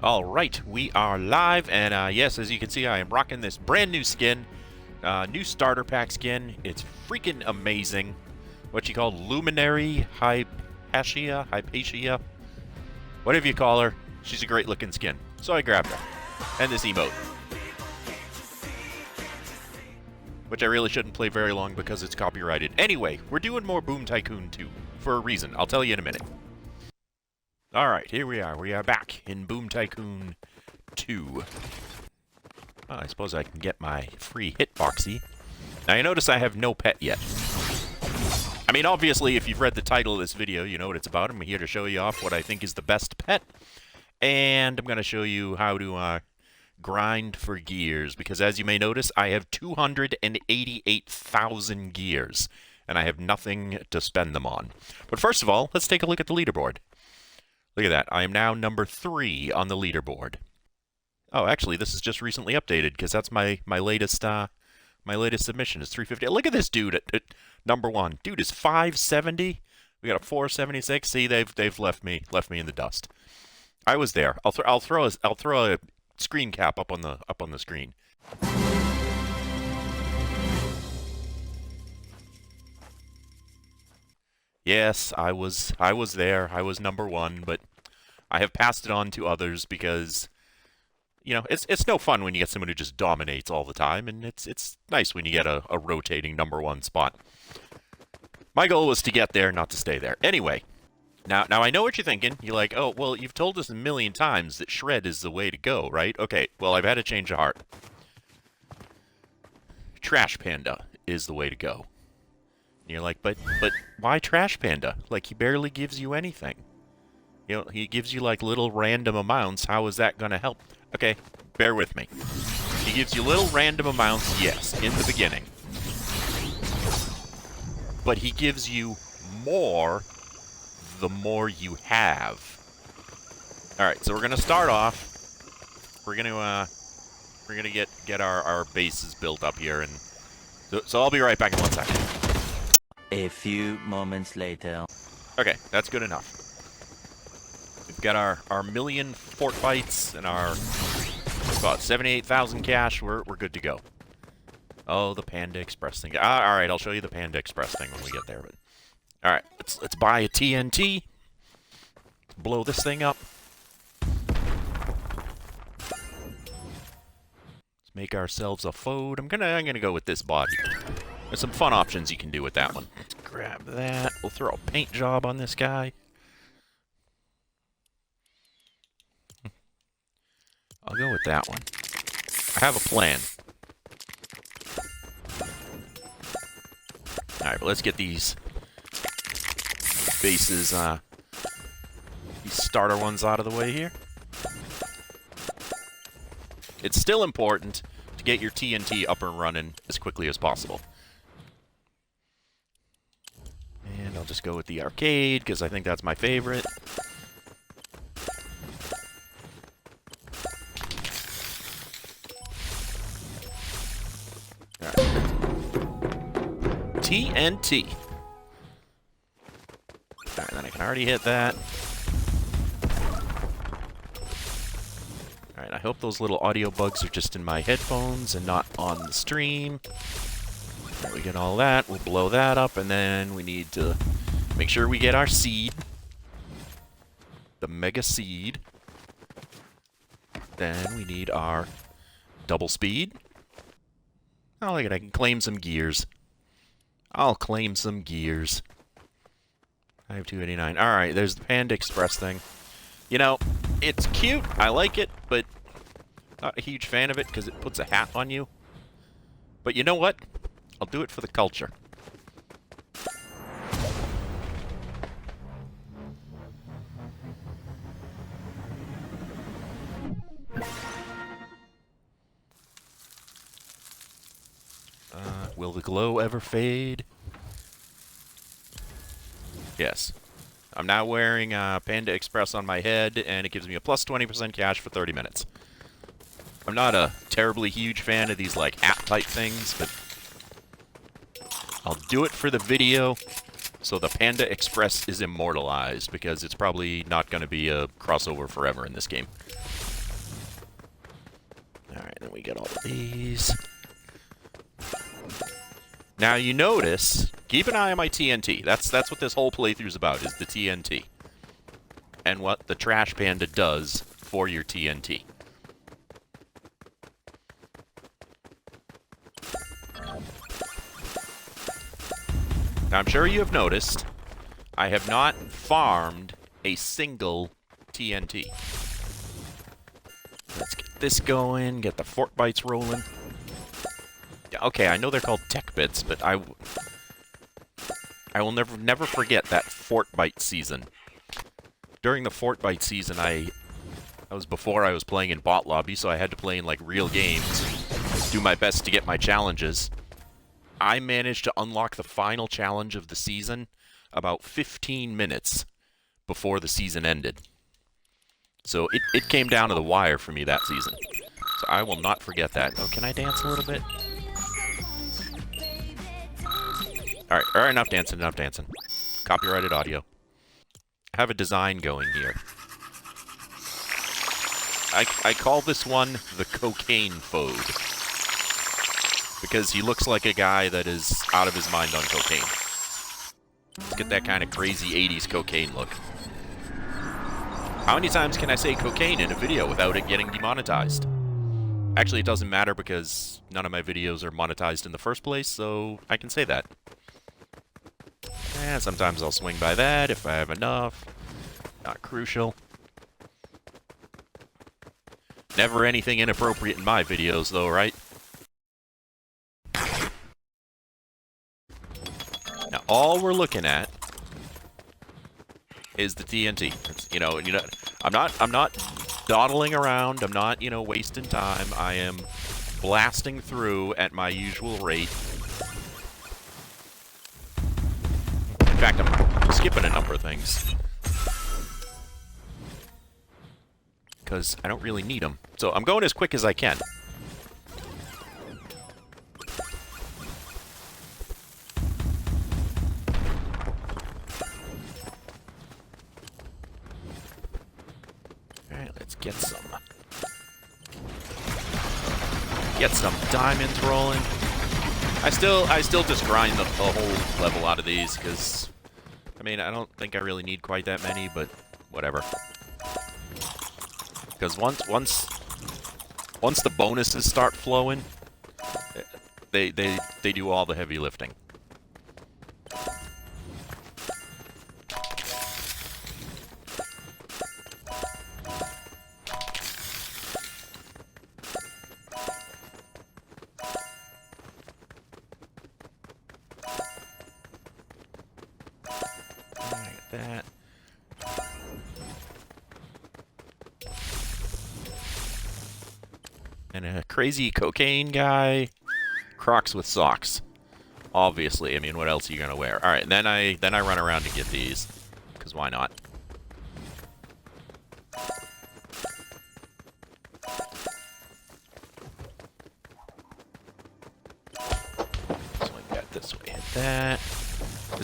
All right, we are live, and yes, as you can see, I am rocking this brand new skin, new starter pack skin. It's freaking amazing. What you call Luminary Hypatia, whatever you call her. She's a great looking skin, so I grabbed her. And this emote, which I really shouldn't play very long because it's copyrighted. Anyway, we're doing more Boom Tycoon 2 for a reason. I'll tell you in a minute. Alright, here we are. We are back in Boom Tycoon 2. I suppose I can get my free hitboxy. Now, you notice I have no pet yet. I mean, obviously, if you've read the title of this video, you know what it's about. I'm here to show you off what I think is the best pet. And I'm going to show you how to grind for gears. Because as you may notice, I have 288,000 gears. And I have nothing to spend them on. But first of all, let's take a look at the leaderboard. Look at that. I am now number 3 on the leaderboard. Oh, actually, this is just recently updated because that's my latest submission is 350. Look at this dude at number 1. Dude is 570. We got a 476. See, they've left me in the dust. I was there. I'll throw a screen cap up on the screen. Yes, I was there. I was number 1, but I have passed it on to others because, you know, it's no fun when you get someone who just dominates all the time, and it's nice when you get a rotating number 1 spot. My goal was to get there, not to stay there. Anyway, now I know what you're thinking. You're like, oh, well, you've told us a million times that shred is the way to go, right? Okay, well, I've had a change of heart. Trash Panda is the way to go. And you're like, but why Trash Panda? Like, he barely gives you anything. You know, he gives you, like, little random amounts. How is that going to help? Okay, bear with me. He gives you little random amounts, yes, in the beginning. But he gives you more the more you have. Alright, so we're going to start off. We're going to get our bases built up here. And so I'll be right back in 1 second. A few moments later. Okay, that's good enough. We've got our million fort fights and our, about 78,000 cash. We're good to go. Oh, the Panda Express thing. All right, I'll show you the Panda Express thing when we get there. But all right, let's buy a TNT. Blow this thing up. Let's make ourselves a food. I'm gonna go with this body. There's some fun options you can do with that one. Let's grab that. We'll throw a paint job on this guy. I'll go with that one. I have a plan. Alright, but let's get these bases, these starter ones out of the way here. It's still important to get your TNT up and running as quickly as possible. And I'll just go with the arcade, because I think that's my favorite. TNT. Alright, then I can already hit that. Alright, I hope those little audio bugs are just in my headphones and not on the stream. Alright, we get all that. We'll blow that up, and then we need to make sure we get our seed. The mega seed. Then we need our double speed. Oh, look at it. I can claim some gears. I'll claim some gears. I have 289. Alright, there's the Panda Express thing. You know, it's cute. I like it, but not a huge fan of it because it puts a hat on you. But you know what? I'll do it for the culture. Will the glow ever fade? Yes. I'm now wearing Panda Express on my head, and it gives me a plus 20% cash for 30 minutes. I'm not a terribly huge fan of these, like, app-type things, but I'll do it for the video, so the Panda Express is immortalized, because it's probably not going to be a crossover forever in this game. then we get all of these. Now you notice, keep an eye on my TNT. That's what this whole playthrough's about, is the TNT. And what the Trash Panda does for your TNT. Now I'm sure you have noticed, I have not farmed a single TNT. Let's get this going, get the fort bites rolling. Okay, I know they're called tech bits, but I will never forget that fort bite season. During the fort bite season, that was before I was playing in bot lobby, so I had to play in like real games, do my best to get my challenges. I managed to unlock the final challenge of the season about 15 minutes before the season ended. So it came down to the wire for me that season. So I will not forget that. Oh, can I dance a little bit? Alright, enough dancing, enough dancing. Copyrighted audio. I have a design going here. I call this one the Cocaine Fode. Because he looks like a guy that is out of his mind on cocaine. Let's get that kind of crazy 80s cocaine look. How many times can I say cocaine in a video without it getting demonetized? Actually, it doesn't matter because none of my videos are monetized in the first place, so I can say that. And sometimes I'll swing by that if I have enough. Not crucial. Never anything inappropriate in my videos, though, right? Now, all we're looking at is the TNT. It's, you know, I'm not dawdling around. I'm not, wasting time. I am blasting through at my usual rate. In fact, I'm skipping a number of things because I don't really need them. So I'm going as quick as I can. Get some diamonds rolling. I still just grind the whole level out of these because, I mean, I don't think I really need quite that many, but whatever. Because once the bonuses start flowing, they do all the heavy lifting. That. And a crazy cocaine guy. Crocs with socks. Obviously, I mean, what else are you gonna wear? Alright, then I run around to get these. Because why not? Swing that this way, hit that.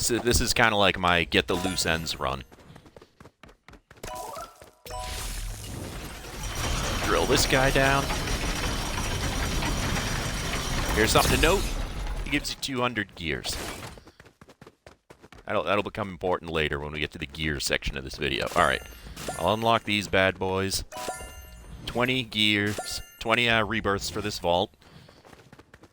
This is kind of like my get the loose ends run. Drill this guy down. Here's something to note. It gives you 200 gears. That'll become important later when we get to the gears section of this video. Alright. I'll unlock these bad boys. 20 gears. 20 rebirths for this vault.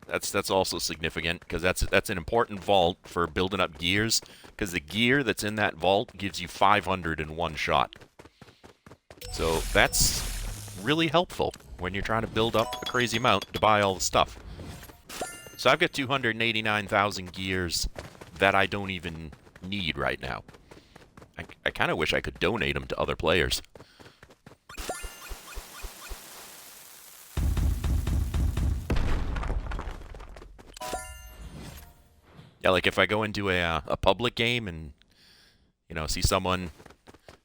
That's also significant, because that's an important vault for building up gears, because the gear that's in that vault gives you 500 in one shot. So that's really helpful when you're trying to build up a crazy amount to buy all the stuff. So I've got 289,000 gears that I don't even need right now. I kind of wish I could donate them to other players. Yeah, like if I go into a public game and, see someone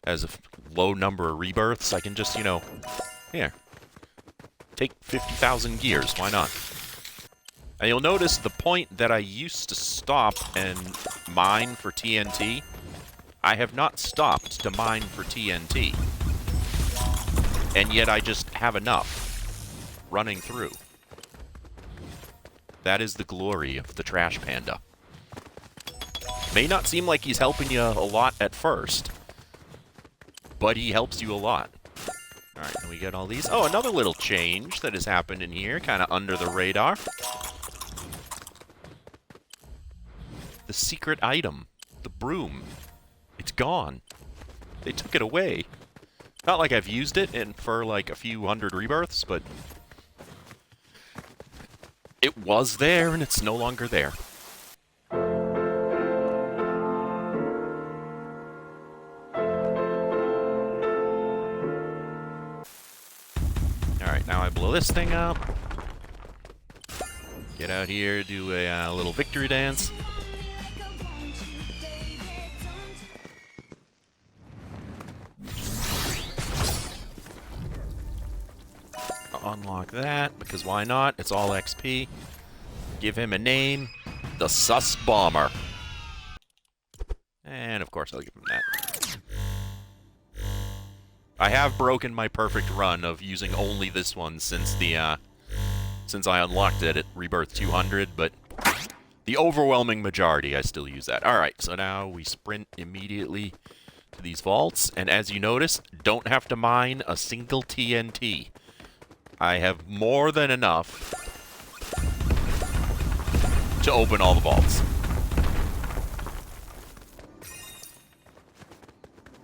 has a low number of rebirths, I can just, here, take 50,000 gears, why not? And you'll notice the point that I used to stop and mine for TNT, I have not stopped to mine for TNT. And yet I just have enough. running through. That is the glory of the Trash Panda. May not seem like he's helping you a lot at first, but he helps you a lot. Alright, and we get all these. Oh, another little change that has happened in here, kind of under the radar. The secret item, the broom. It's gone. They took it away. Not like I've used it for like a few hundred rebirths, but it was there and it's no longer there. Alright, now I blow this thing up. Get out here, do a little victory dance. Unlock that, because why not? It's all XP. Give him a name. The Sus Bomber. And, of course, I'll give him that. I have broken my perfect run of using only this one since since I unlocked it at Rebirth 200, but the overwhelming majority, I still use that. Alright, so now we sprint immediately to these vaults, and as you notice, don't have to mine a single TNT. I have more than enough to open all the vaults.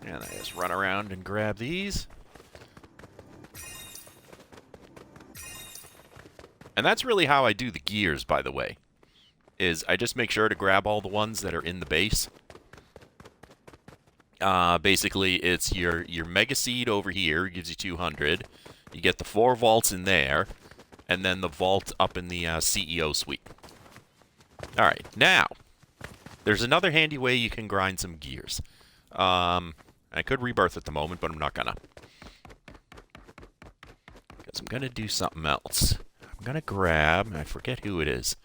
And I just run around and grab these. And that's really how I do the gears, by the way. Is I just make sure to grab all the ones that are in the base. Basically, it's your Mega Seed over here, gives you 200. You get the 4 vaults in there, and then the vault up in the CEO suite. Alright, now, there's another handy way you can grind some gears. I could rebirth at the moment, but I'm not gonna. Because I'm gonna do something else. I'm gonna grab, I forget who it is.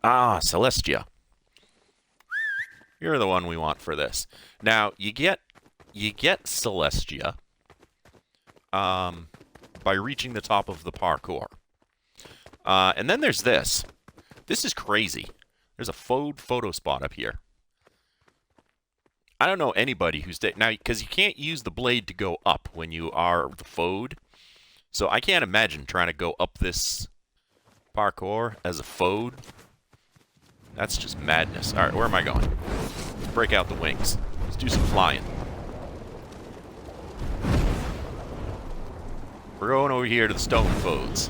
Ah, Celestia. You're the one we want for this. Now, you get Celestia by reaching the top of the parkour. And then there's this. This is crazy. There's a photo spot up here. I don't know anybody who's... Now, because you can't use the blade to go up when you are the Fode. So I can't imagine trying to go up this parkour as a Fode. That's just madness. Alright, where am I going? Break out the wings. Let's do some flying. We're going over here to the stone Fodes.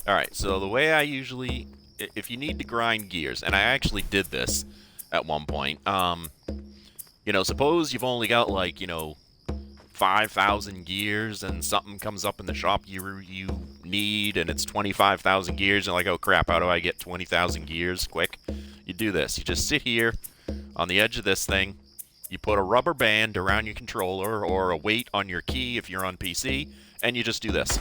Alright, so the way I usually... If you need to grind gears, and I actually did this at one point, you know, suppose you've only got, like, you know, 5,000 gears, and something comes up in the shop you need, and it's 25,000 gears, and like, oh crap, how do I get 20,000 gears quick? You do this. You just sit here on the edge of this thing, you put a rubber band around your controller, or a weight on your key if you're on PC, and you just do this.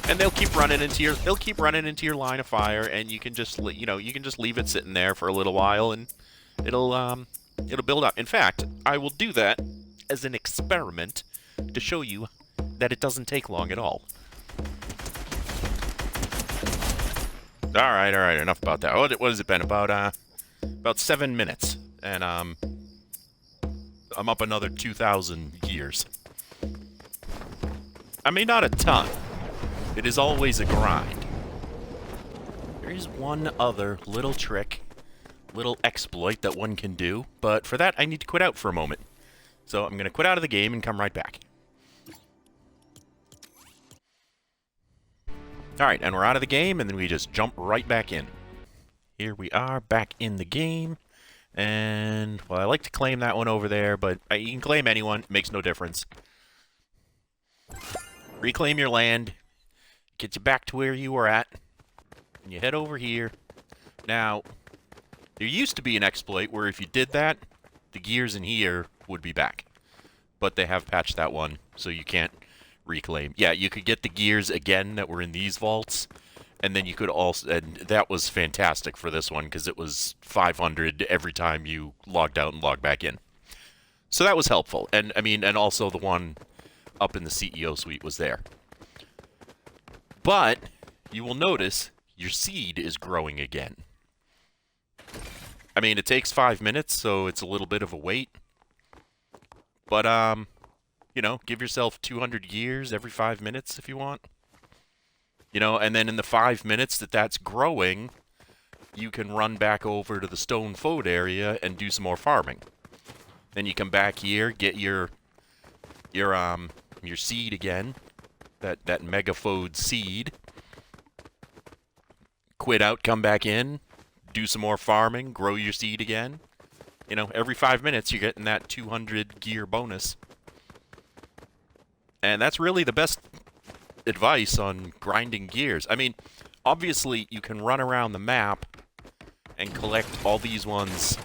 And they'll keep running into your line of fire, and you can just leave it sitting there for a little while, and it'll build up. In fact, I will do that as an experiment to show you that it doesn't take long at all. All right, enough about that. What has it been? About 7 minutes, and I'm up another 2,000 gears. I mean, not a ton. It is always a grind. There is one other little trick, little exploit that one can do, but for that I need to quit out for a moment. So I'm going to quit out of the game and come right back. Alright, and we're out of the game, and then we just jump right back in. Here we are, back in the game, and, well, I like to claim that one over there, but you can claim anyone, it makes no difference. Reclaim your land. Get you back to where you were at, and you head over here. Now, there used to be an exploit where if you did that, the gears in here would be back. But they have patched that one, so you can't reclaim. Yeah, you could get the gears again that were in these vaults, and then you could also, and that was fantastic for this one, because it was 500 every time you logged out and logged back in. So that was helpful, and I mean, and also the one up in the CEO suite was there. But you will notice your seed is growing again. I mean, it takes 5 minutes, so it's a little bit of a wait. But, you know, give yourself 200 gears every 5 minutes if you want. You know, and then in the 5 minutes that that's growing, you can run back over to the stone fold area and do some more farming. Then you come back here, get your seed again, that megafode seed. Quit out, come back in, do some more farming, grow your seed again. You know, every 5 minutes you're getting that 200 gear bonus. And that's really the best advice on grinding gears. I mean, obviously you can run around the map and collect all these ones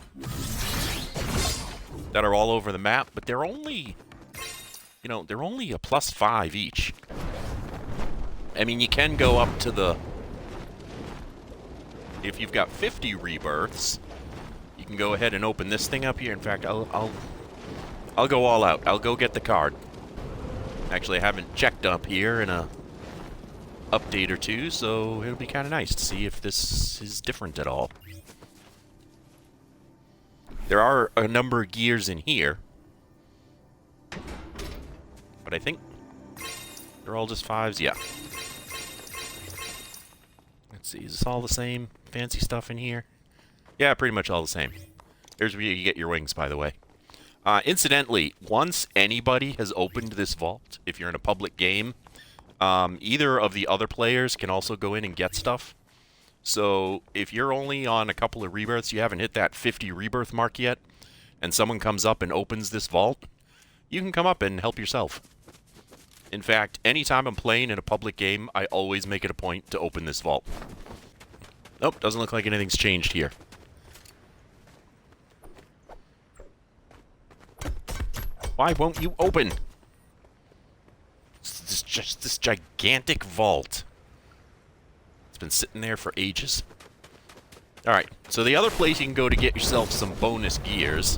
that are all over the map, but they're only, you know, they're only a +5 each. I mean, you can go up to the, if you've got 50 rebirths, you can go ahead and open this thing up here. In fact, I'll go all out. I'll go get the card. Actually, I haven't checked up here in a update or two, so it'll be kind of nice to see if this is different at all. There are a number of gears in here, but I think they're all just 5s. Yeah. Let's see, is this all the same fancy stuff in here? Yeah, pretty much all the same. There's where you get your wings, by the way. Incidentally, once anybody has opened this vault, if you're in a public game, either of the other players can also go in and get stuff. So if you're only on a couple of rebirths, you haven't hit that 50 rebirth mark yet, and someone comes up and opens this vault, you can come up and help yourself. In fact, anytime I'm playing in a public game, I always make it a point to open this vault. Nope, doesn't look like anything's changed here. Why won't you open? It's just this gigantic vault. It's been sitting there for ages. Alright, so the other place you can go to get yourself some bonus gears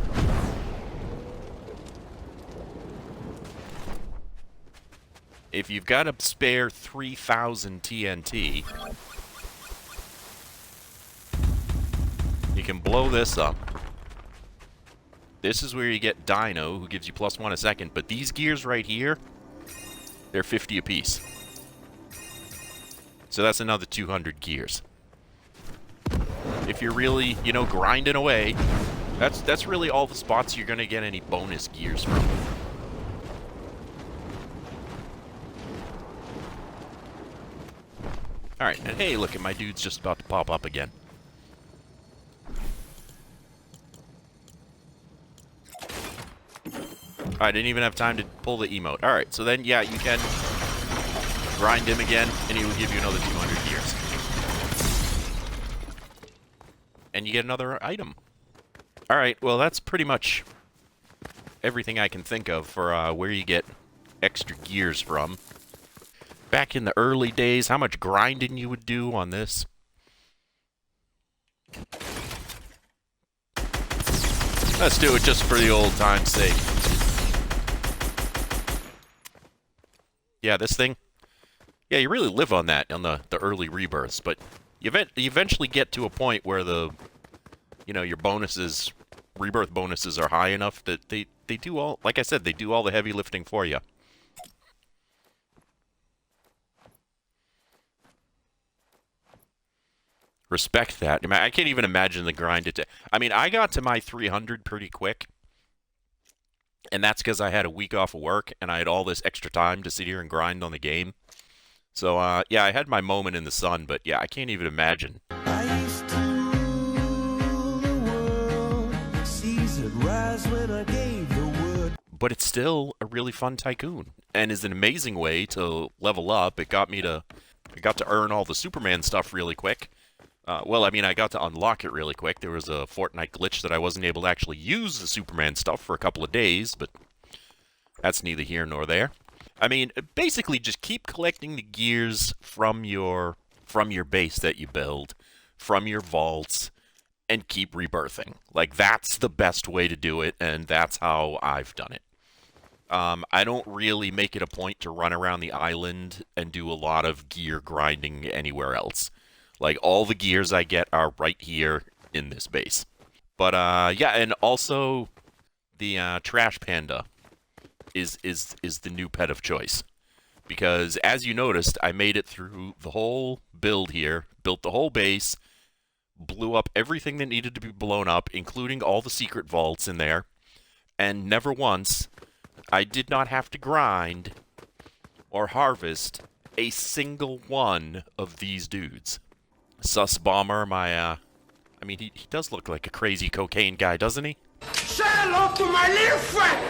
if you've got a spare 3,000 TNT, you can blow this up. This is where you get Dino, who gives you +1 a second, but these gears right here, they're 50 apiece. So that's another 200 gears. If you're really, you know, grinding away, that's really all the spots you're going to get any bonus gears from. Alright, and hey, look at my dude's just about to pop up again. I didn't even have time to pull the emote. Alright, so then, yeah, you can grind him again, and he will give you another 200 gears. And you get another item. Alright, well, that's pretty much everything I can think of for where you get extra gears from. Back in the early days, how much grinding you would do on this. Let's do it just for the old time's sake. Yeah, this thing. Yeah, you really live on that, on the early rebirths, but you eventually get to a point where the, you know, your bonuses, rebirth bonuses are high enough that they do all, like I said, they do all the heavy lifting for you. Respect that. I mean, I can't even imagine the grind. I mean, I got to my 300 pretty quick. And that's because I had a week off of work, and I had all this extra time to sit here and grind on the game. So, yeah, I had my moment in the sun, but yeah, I can't even imagine. I used to rule the world, seas would rise when I gave the word. But it's still a really fun tycoon, and is an amazing way to level up. It got to earn all the Superman stuff really quick. Well, I mean, I got to unlock it really quick. There was a Fortnite glitch that I wasn't able to actually use the Superman stuff for a couple of days, but that's neither here nor there. I mean, basically just keep collecting the gears from your base that you build, from your vaults, and keep rebirthing. Like, that's the best way to do it, and that's how I've done it. I don't really make it a point to run around the island and do a lot of gear grinding anywhere else. Like, all the gears I get are right here in this base. But, yeah, and also the Trash Panda is the new pet of choice. Because, as you noticed, I made it through the whole build here, built the whole base, blew up everything that needed to be blown up, including all the secret vaults in there, and never once I did not have to grind or harvest a single one of these dudes. Sus Bomber, I mean, he does look like a crazy cocaine guy, doesn't he? Say hello to my little friend!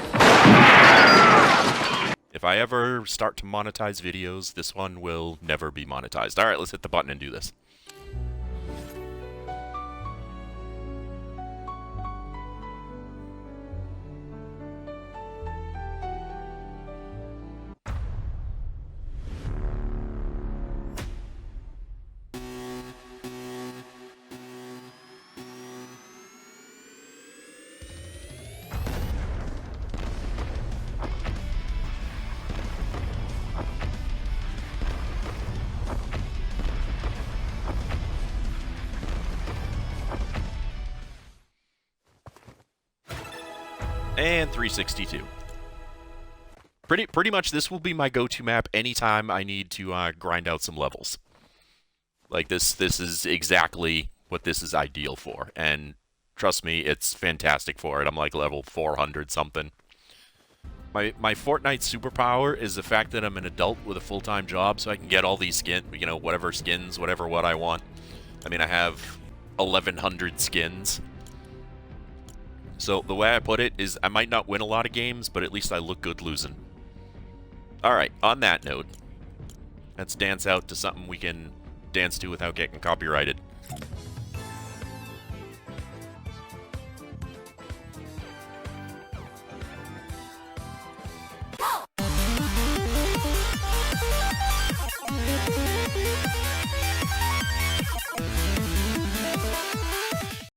If I ever start to monetize videos, this one will never be monetized. Alright, let's hit the button and do this. And 362. Pretty much this will be my go-to map anytime I need to grind out some levels. Like, this is exactly what this is ideal for. And trust me, it's fantastic for it. I'm like level 400 something. My Fortnite superpower is the fact that I'm an adult with a full-time job, so I can get all these skins, you know, whatever skins, whatever what I want. I mean, I have 1,100 skins. So the way I put it is I might not win a lot of games, but at least I look good losing. Alright, on that note, let's dance out to something we can dance to without getting copyrighted.